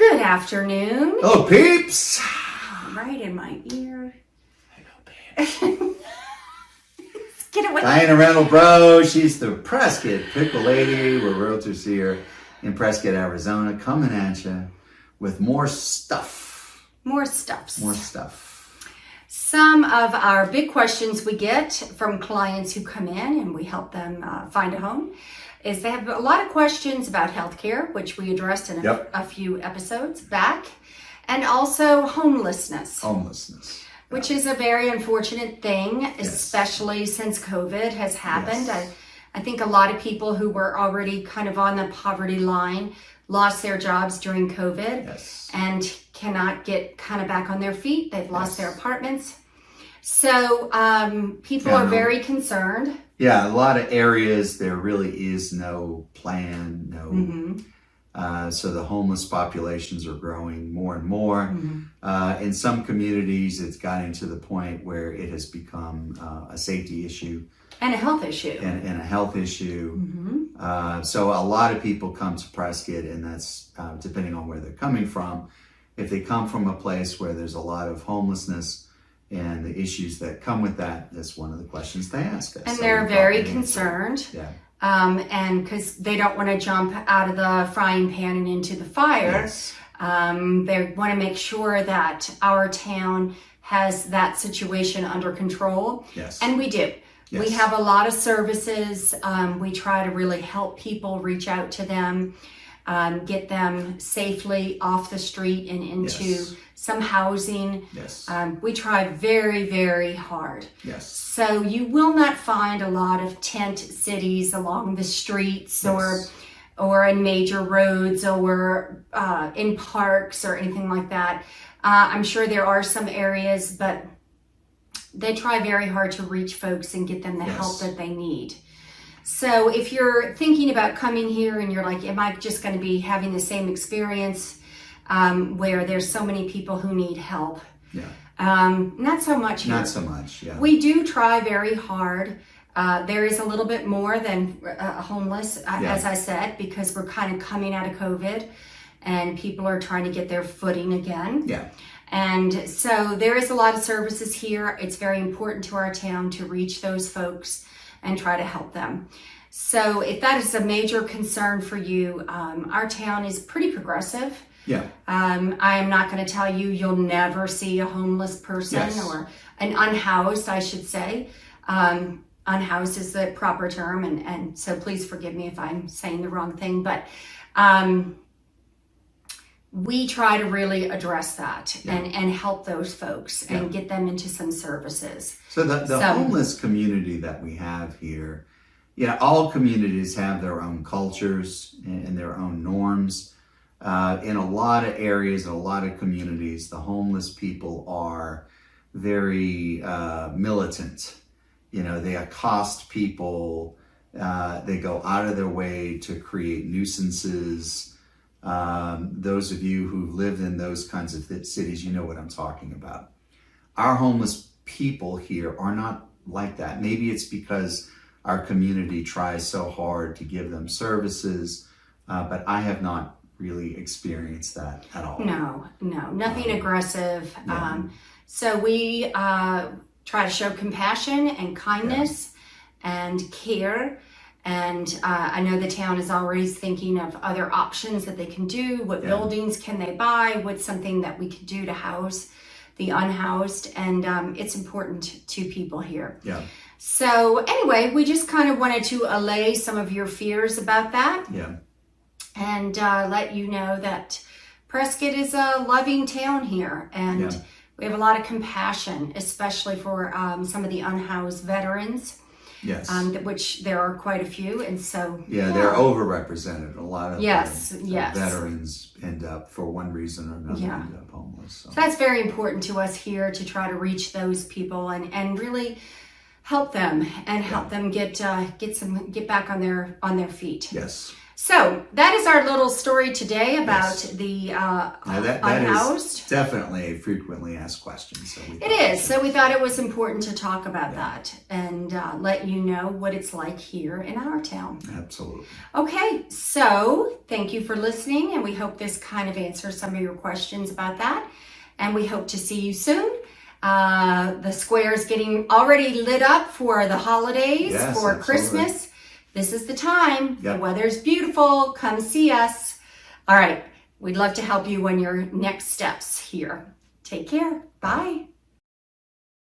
Good afternoon. Oh, peeps! Right in my ear. I know, Get away. Diane Breaux, she's the Prescott Pickle lady. We're realtors here in Prescott, Arizona, coming at you with more stuff. More stuffs. More stuff. Some of our big questions we get from clients who come in and we help them find a home is they have a lot of questions about healthcare, which we addressed in a few episodes back, and also homelessness. Homelessness. Which is a very unfortunate thing, especially since COVID has happened. Yes. I think a lot of people who were already kind of on the poverty line lost their jobs during COVID and cannot get kind of back on their feet. They've lost their apartments. So people are very concerned. Yeah, a lot of areas there really is no plan, so the homeless populations are growing more and more. In some communities, it's gotten to the point where it has become a safety issue. And a health issue. And a health issue. So a lot of people come to Prescott, and that's depending on where they're coming from. If they come from a place where there's a lot of homelessness and the issues that come with that, that's one of the questions they ask us. And they're very concerned. Yeah. And because they don't want to jump out of the frying pan and into the fire. They want to make sure that our town has that situation under control. And we do. We have a lot of services. We try to really help people, reach out to them, get them safely off the street and into some housing. We try very, very hard. So you will not find a lot of tent cities along the streets or in major roads or in parks or anything like that. I'm sure there are some areas, but they try very hard to reach folks and get them the help that they need. So if you're thinking about coming here and you're like, am I just going to be having the same experience where there's so many people who need help? Not so much here. Not so much, We do try very hard. There is a little bit more than homeless, as I said, because we're kind of coming out of COVID and people are trying to get their footing again. And so there is a lot of services here. It's very important to our town to reach those folks and try to help them. So if that is a major concern for you, our town is pretty progressive. I am not going to tell you you'll never see a homeless person or an unhoused, I should say. Unhoused is the proper term, and so please forgive me if I'm saying the wrong thing, but we try to really address that and help those folks and get them into some services. So the homeless community that we have here, all communities have their own cultures and their own norms. In a lot of areas, in a lot of communities, the homeless people are very militant. They accost people. They go out of their way to create nuisances. Those of you who've lived in those kinds of cities, you know what I'm talking about. Our homeless people here are not like that. Maybe it's because our community tries so hard to give them services, but I have not really experienced that at all. No, nothing aggressive. So we try to show compassion and kindness and care. And I know the town is always thinking of other options that they can do. What buildings can they buy? What's something that we can do to house the unhoused? And it's important to people here. So anyway, we just kind of wanted to allay some of your fears about that. And let you know that Prescott is a loving town here. And we have a lot of compassion, especially for some of the unhoused veterans. Which there are quite a few, and so they're overrepresented. A lot of veterans end up, for one reason or another, end up homeless. So that's very important to us here to try to reach those people and really help them and help them get back on their feet. So that is our little story today about Yes. the Now that unhoused. is definitely a frequently asked question. So we It thought is. So we thought it was important to talk about that and let you know what it's like here in our town. Absolutely. Okay, so thank you for listening, and we hope this kind of answers some of your questions about that. And we hope to see you soon. The square is getting already lit up for the holidays, Yes, for absolutely. Christmas. This is the time. Yep. The weather's beautiful. Come see us. All right. We'd love to help you on your next steps here. Take care. Bye.